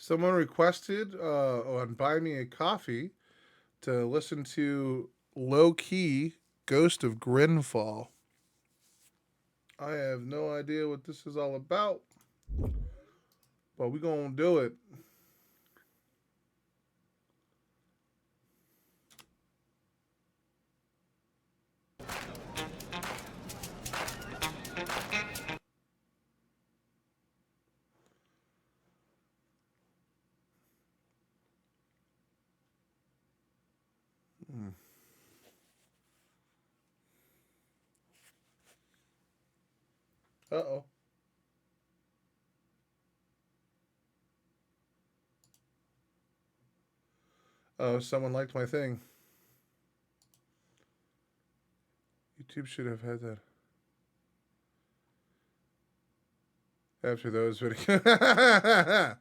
Someone requested on Buy Me a Coffee to listen to Low Key Ghost of Grenfell. I have no idea what this is all about, but we're going to do it. Uh-oh. Oh, someone liked my thing. YouTube should have had that. After those videos.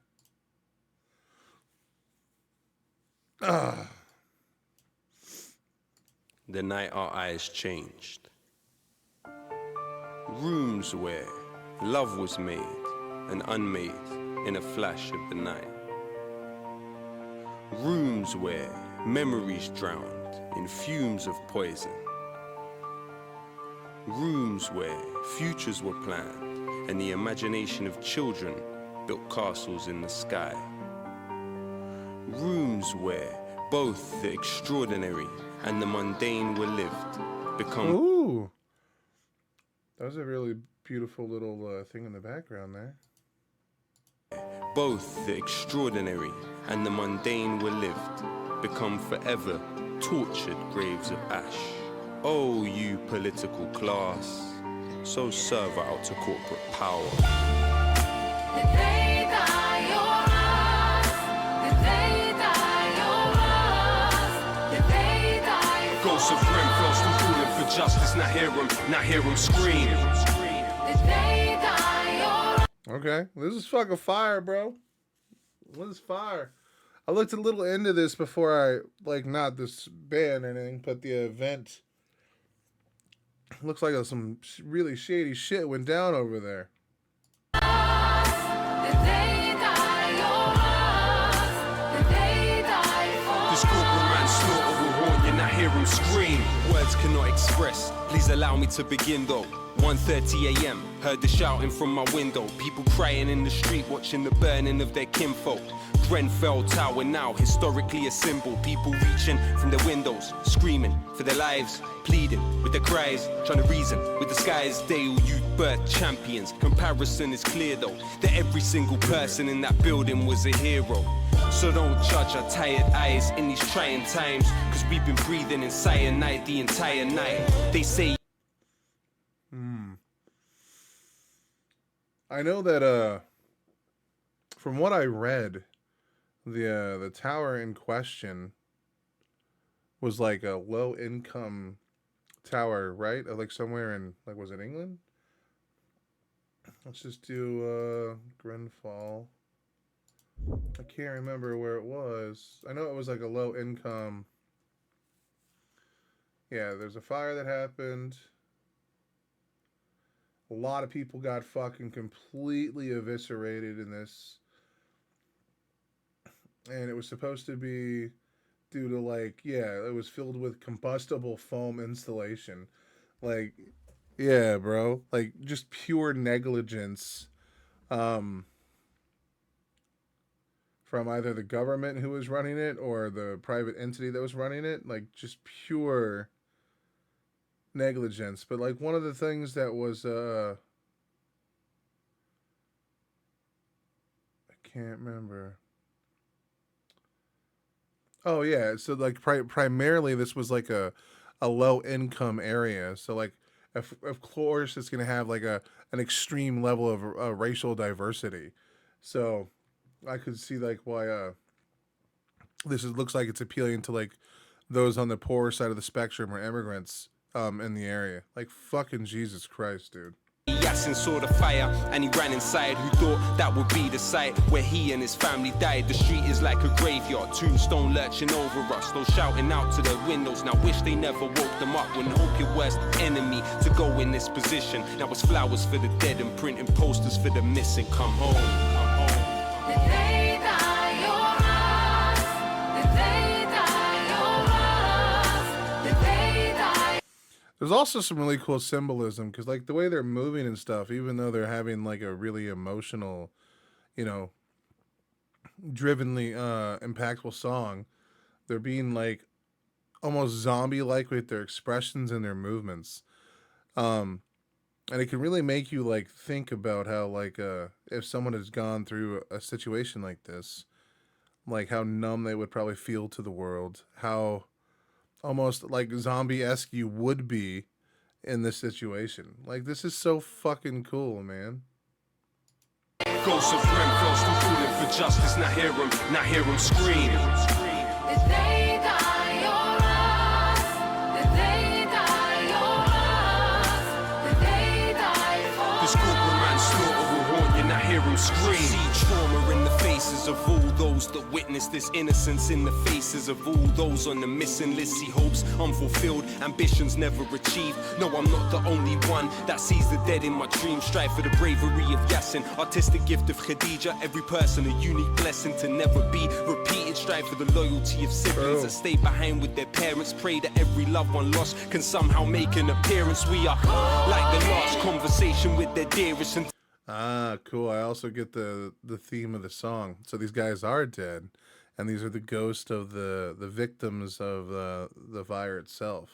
The night our eyes changed. Rooms where love was made and unmade in a flash of the night. Rooms where memories drowned in fumes of poison. Rooms where futures were planned and the imagination of children built castles in the sky. Rooms where both the extraordinary and the mundane were lived, become... Ooh. That was a really beautiful little thing in the background there. Both the extraordinary and the mundane were lived, become forever tortured graves of ash. Oh, you political class, so servile to corporate power. Did they die or us? Did they die or us? Did they die? Ghosts of Grenfell still calling for justice, not hear 'em scream. Did they die or us? Okay, this is fucking fire, bro. This is fire. I looked a little into this before I, like, not this band or anything, but the event. Looks like some really shady shit went down over there. Did they die or us? Did they die for This corporal manslaughter will haunt you, not hear 'em scream. Words cannot express, please allow me to begin though. 1:30 a.m, heard the shouting from my window. People crying in the street, watching the burning of their kinfolk. Grenfell Tower now, historically a symbol. People reaching from their windows, screaming for their lives, pleading with their cries, trying to reason with the skies. Dale youth birth champions. Comparison is clear though, that every single person in that building was a hero. So don't judge our tired eyes in these trying times, cause we've been breathing in cyanide the entire night. They say I know that from what I read, the tower in question was like a low income tower, right? Like somewhere in, like, was it England? Let's just do Grenfell. I can't remember where it was. I know it was like a low income. Yeah, there's a fire that happened. A lot of people got fucking completely eviscerated in this. And it was supposed to be due to, like, yeah, it was filled with combustible foam installation. Like, yeah, bro. Like, just pure negligence from either the government who was running it or the private entity that was running it. Like, just pure negligence. But, like, one of the things that was I can't remember. Oh yeah, so like primarily this was like a low income area. So like, if of course it's gonna have like an extreme level of racial diversity. So I could see like why looks like it's appealing to like those on the poorer side of the spectrum or immigrants in the area. Like, fucking Jesus Christ, dude. Yasin saw the fire and he ran inside. Who thought that would be the site where he and his family died? The street is like a graveyard, tombstone lurching over us. Those shouting out to their windows now wish they never woke them up. When hope your worst enemy to go in this position. Now it's flowers for the dead and printing posters for the missing. Come home, come home. Did they die There's also some really cool symbolism because, like, the way they're moving and stuff, even though they're having like a really emotional, you know, drivenly impactful song, they're being like almost zombie like with their expressions and their movements. Um, and it can really make you like think about how like if someone has gone through a situation like this, like how numb they would probably feel to the world, how almost like zombie-esque you would be in this situation. Like this is so fucking cool, man. Ghosts of Grenfell still calling for justice. Now hear 'em scream. Did they die or us? Did they die or us? Did they die for This corporate manslaughter will haunt you. Now hear 'em scream. See trauma in the faces of all those that witness this, innocence in the faces of all those on the missing list. See hopes unfulfilled, ambitions never achieved. No, I'm not the only one that sees the dead in my dreams. Strive for the bravery of Yasin, artistic gift of Khadija. Every person a unique blessing to never be repeated. Strive for the loyalty of siblings that stay behind with their parents. Pray that every loved one lost can somehow make an appearance. We are like the last conversation with their dearest. And Ah, cool. I also get the theme of the song. So these guys are dead, and these are the ghosts of the victims of the fire itself.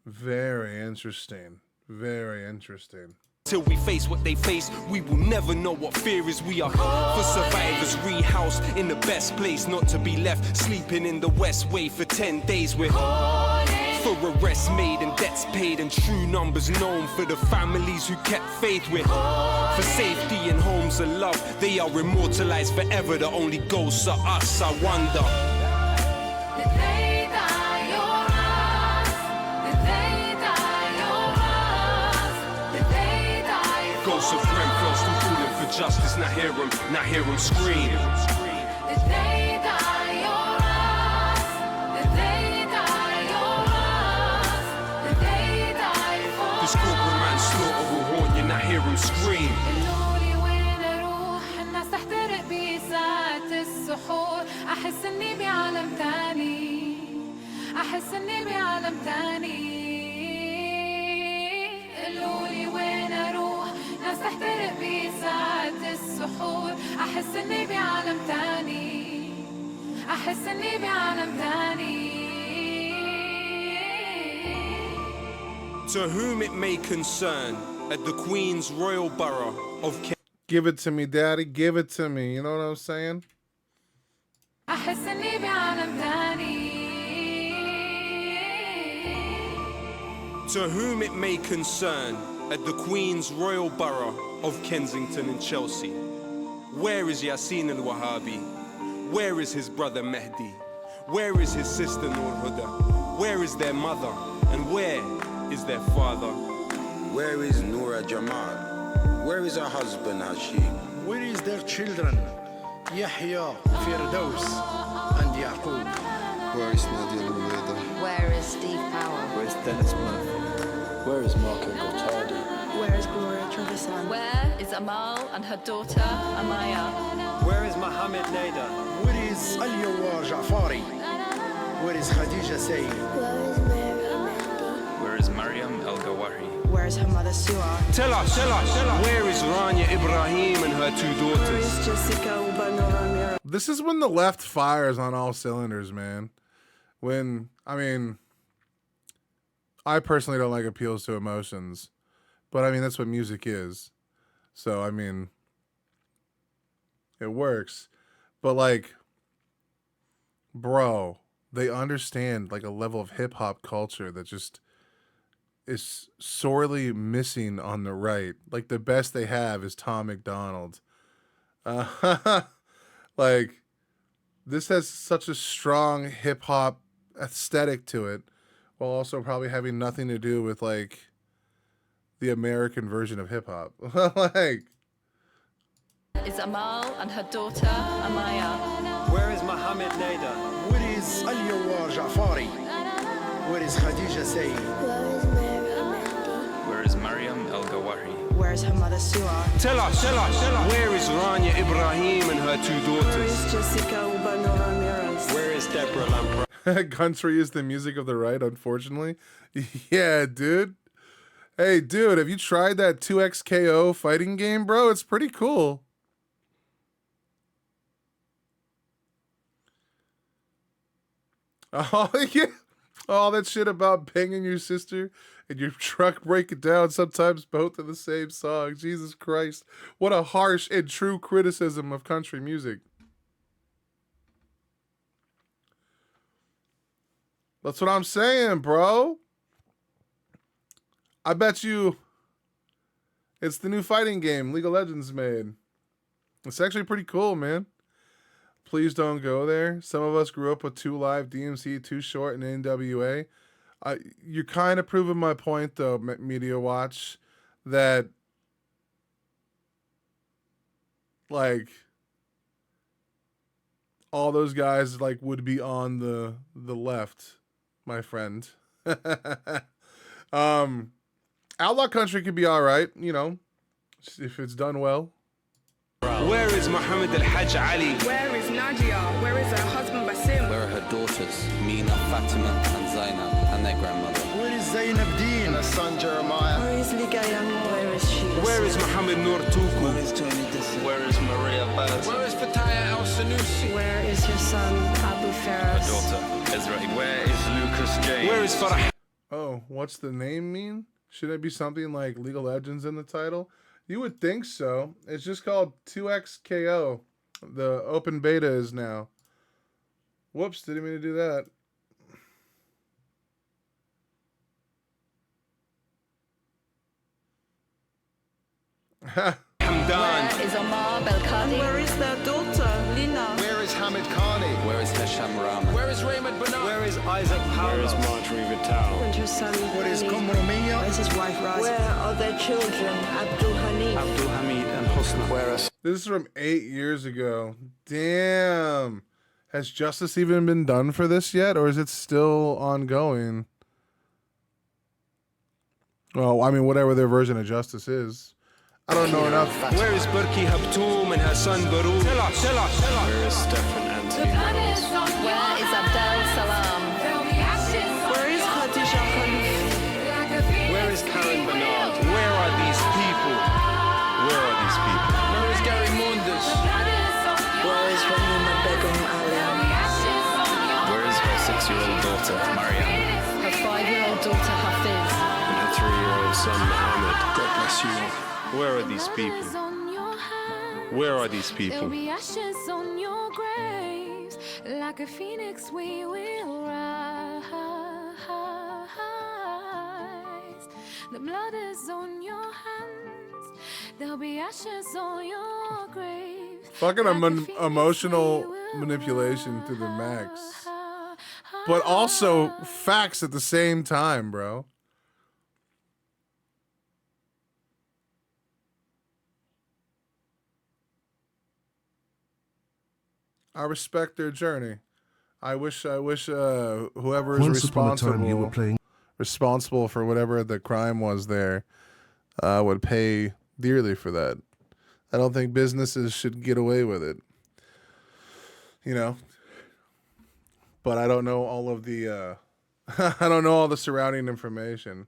Very interesting. Very interesting. till we face what they face, we will never know what fear is. We are for survivors, rehoused in the best place, not to be left sleeping in the West Way for 10 days. We're for arrests made and debts paid and true numbers known for the families who kept faith. We're for safety and homes of love. They are immortalized forever. The only ghosts are us. I wonder. Did they die or us? Did they die or us? Did they die for Ghosts of Grenfell still calling for justice. Now hear 'em scream. Did they die or us? Did they die or us? Did they die for This corporate manslaughter will haunt you. Now hear 'em scream. قولولي وين اروح الناس تحترق بساعة السحور احس اني بعالم تاني احس اني بعالم تاني قولولي وين اروح ناس تحترق بساعة السحور احس اني بعالم تاني احس اني بعالم تاني To whom it may concern, at the Queen's Royal Borough of Give it to me, daddy. Give it to me. You know what I'm saying? احس اني بعالم تاني To whom it may concern, at the Queen's Royal Borough of Kensington and Chelsea. Where is Yasin al-Wahhabi? Where is his brother Mehdi? Where is his sister Nur Huda? Where is their mother? And where is their father? Where is Noura Jamal? Where is her husband Hashim? Where is their children? Yahya, Firdaus, and Yaqub. Where is Nadia Lueda? Where is Steve Power? Where's Dennis Murphy? Where is Marco Gottardi? Where is Gloria Trevisan? Where is Amal and her daughter Amaya? Where is Mohammed Nader? Where is Al-Yawar Ja'fari? Where is Khadija Sayyid? Where is Mariam El Gawahi? Where is her mother Suar? Tell us, where is Rania Ibrahim and her two daughters? Jessica Ubanora? This is when the left fires on all cylinders, man. I personally don't like appeals to emotions, but I mean, that's what music is. So, I mean, it works. But like, bro, they understand like a level of hip hop culture that just is sorely missing on the right. Like the best they have is Tom McDonald. Like this has such a strong hip hop aesthetic to it, while also probably having nothing to do with like the American version of hip hop. Like Is Amal and her daughter Amaya? Where is Mohammed Nader? Where is Al-Yawar Ja'fari? Where is Khadija Sayyid? Where is Mariam El Gawahi? Where is her mother Suar? Tell us, where is Rania Ibrahim and her two daughters? Jessica Ubanora? Where is Deborah Lampra? Country is the music of the right, unfortunately. Yeah, dude. Hey, dude, have you tried that 2XKO fighting game, bro? It's pretty cool. Oh, yeah. All that shit about banging your sister and your truck breaking down, sometimes both in the same song. Jesus Christ. What a harsh and true criticism of country music. That's what I'm saying, bro. I bet you it's the new fighting game League of Legends made. It's actually pretty cool, man. Please don't go there. Some of us grew up with 2 Live, DMC, Too Short, and NWA. You're kind of proving my point, though, Media Watch, that, like, all those guys, like, would be on the left, my friend. Outlaw Country could be all right, you know, if it's done well. Where is Muhammad Al-Hajj Ali? Where is Nadia? Where is her husband Basim? Where are her daughters, Mina, Fatima, and Zainab, and their grandmother? Where is Zainab Deen? And her son Jeremiah. Where is Ligaya? Where is she? Where is Muhammad Nur Tuku? Where is Tony Dissing? Where is Maria Baz? Where is Fataya Al-Sanusi? Where is your son Abu Faras? Daughter, Ezra. Where is Lucas James? Where is Farah? Oh, what's the name mean? Should it be something like League of Legends in the title? You would think so. It's just called 2XKO. The open beta is now. Whoops, didn't mean to do that. Where is Omar Belkadi? Where is their daughter Lina? Where is Hamid Khani? Where is Hesham Rahman? Where is Raymond Bernard? Where is Isaac Powell? And her son Where is Ali? Komromiya? Where is his wife Razi? Where are their children Abdul Hanif? Abdul Hamid and Husna. Where is This is from 8 years ago. Damn. Has justice even been done for this yet, or is it still ongoing? Well, I mean, whatever their version of justice is. I don't know enough. Where is Burki Habtoum and her son Baru? Tell us. Where is Stefan Anthony Reynolds? Where is Abdel Salam? Where is Khadija Khalif? Where is Karen Bernard? Where are these people? Where are these people? Where is Gary Mundus? Where is Rahima Begum Ali? Where is her 6-year-old daughter, Mariam? Her 5-year-old daughter Hafiz. And her 3-year-old son, Mohammed? God bless you all. Where are these people? Where are these people? There'll be ashes on your graves. Like a phoenix, we will rise. The blood is on your hands. There'll be ashes on your grave. Fucking Like a phoenix, emotional we will manipulation to the max. rise. But also facts at the same time, bro. I respect their journey. I wish whoever is responsible for whatever the crime was there would pay dearly for that. I don't think businesses should get away with it. You know? But I don't know all of the I don't know all the surrounding information.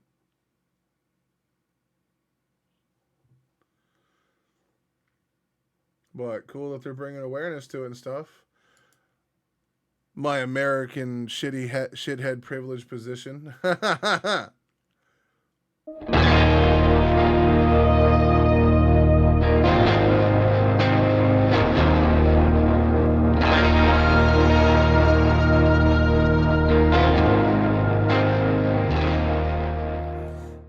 But cool that they're bringing awareness to it and stuff. My American shithead privilege position.